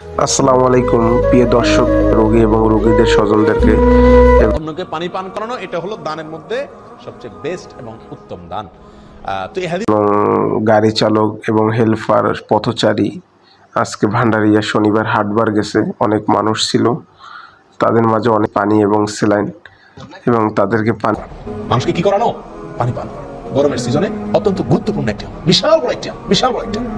আসসালামু আলাইকুম প্রিয় দর্শক, রোগী এবং রোগীদের স্বজনদেরকে অন্যকে পানি পান করানো, এটা হলো দানের মধ্যে সবচেয়ে বেস্ট এবং উত্তম দান। তো এই হাদিস এবং গাড়ি চালক এবং হেলপার পথচারী আজকে ভান্ডারিয়া শনিবার হাটবার গেছে, অনেক মানুষ ছিল, তাদের মাঝে অনেক পানি এবং স্যালাইন এবং তাদেরকে পানি মানুষকে কি করানো? পানি পান। গরমের সিজনে অত্যন্ত গুরুত্বপূর্ণ একটা বিশাল বড় একটা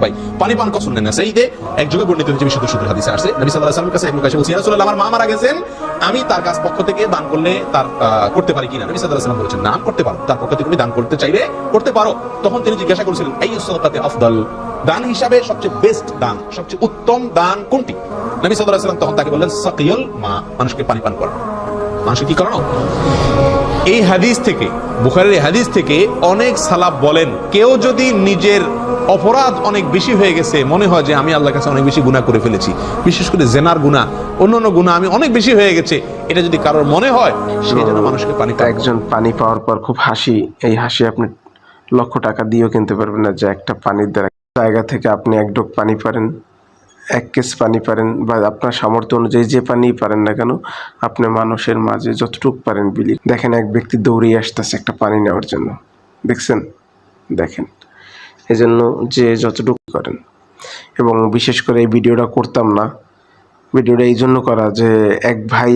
ভাই পানি পান কখন নেন আছে। এইতে এক যুগে বর্ণিত হয়েছে বিশুদ্ধ সূত্র হাদিসে আসছে, নবী সাল্লাল্লাহু আলাইহি ওয়াসাল্লামের কাছে এক লোক এসে বলছে, ইয়া রাসূলুল্লাহ, আমার মা মারা গেছেন, আমি তার কাছ পক্ষ থেকে দান করলে তার করতে পারি কিনা? নবী সাল্লাল্লাহু আলাইহি ওয়াসাল্লাম বলেছেন, নাম করতে পারো, তার পক্ষ থেকে তুমি দান করতে চাইলে করতে পারো। তখন তিনি জিজ্ঞাসা করেছিলেন, আইয়ুস সাদাকাতি আফদাল, দান হিসাবে সবচেয়ে বেস্ট দান, সবচেয়ে উত্তম দান কোনটি? নবী সাল্লাল্লাহু আলাইহি ওয়াসাল্লাম তখন তাকে বললেন, সাকিয়ুল মা, মানুষকে পানি পান করানো। মানুষকে কি করানো? এই হাদিস থেকে, বুখারীর এই হাদিস থেকে অনেক সালাফ বলেন, কেউ যদি নিজের অপরাধ অনেক বেশি হয়ে গেছে, মনে হয় যে আমি আল্লাহর কাছে অনেক বেশি গুনাহ করে ফেলেছি, বিশেষ করে জেনার গুনাহ, অন্যান্য গুনাহ আমি অনেক বেশি হয়ে গেছে, এটা যদি কারোর মনে হয়, সে যেন মানুষকে পানি পান। একজন পানি পাওয়ার পর খুব হাসি, এই হাসি আপনি লক্ষ টাকা দিয়েও কিনতে পারবেন না, যে একটা পানির দ্বারা জায়গা থেকে আপনি এক ডোক পানি পারেন, এক কেস পানি পারেন, বা আপনার সামর্থ্য অনুযায়ী যে পানি পারেন না কেন, আপনি মানুষের মাঝে যতটুকু পারেন বিলি। দেখেন, এক ব্যক্তি দৌড়িয়ে আসতেছে একটা পানি নেওয়ার জন্য, দেখছেন? দেখেন, এজন্য যে যতটুকু করেন। এবং বিশেষ করে এই ভিডিওটা করতাম না, ভিডিওটা এই জন্য করা যে এক ভাই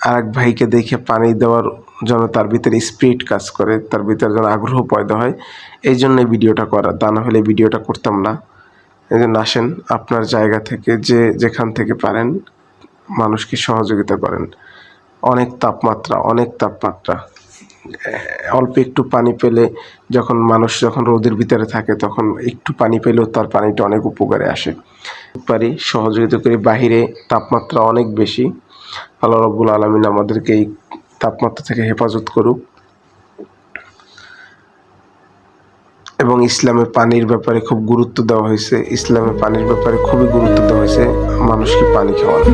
আর এক ভাইকে দেখে পানি দেওয়ার জন্য তার ভিতরে স্পিরিট কাজ করে, তার ভিতরে যেন আগ্রহ পয়দা হয়, এই জন্য এই ভিডিওটা করা। তা না হলে ভিডিওটা করতাম না। এই জন্য আসেন, আপনার জায়গা থেকে যে যেখান থেকে পারেন মানুষকে সহযোগিতা করেন। অনেক তাপমাত্রা, অল্প একটু পানি পেলে, মানুষ যখন রোদের ভিতরে থাকে, তখন একটু পানি পেলেও তার পানিটা অনেক উপকারে আসে। পারি সহযোগিতা করি। বাহিরে তাপমাত্রা অনেক বেশি, আল্লাহ রাব্বুল আলামিন আমাদেরকে এই তাপমাত্রা থেকে হেফাজত করুক। এবং ইসলামে পানির ব্যাপারে খুব গুরুত্ব দেওয়া হয়েছে, ইসলামে পানির ব্যাপারে খুবই গুরুত্ব দেওয়া হয়েছে, মানুষকে পানি খাওয়ানো।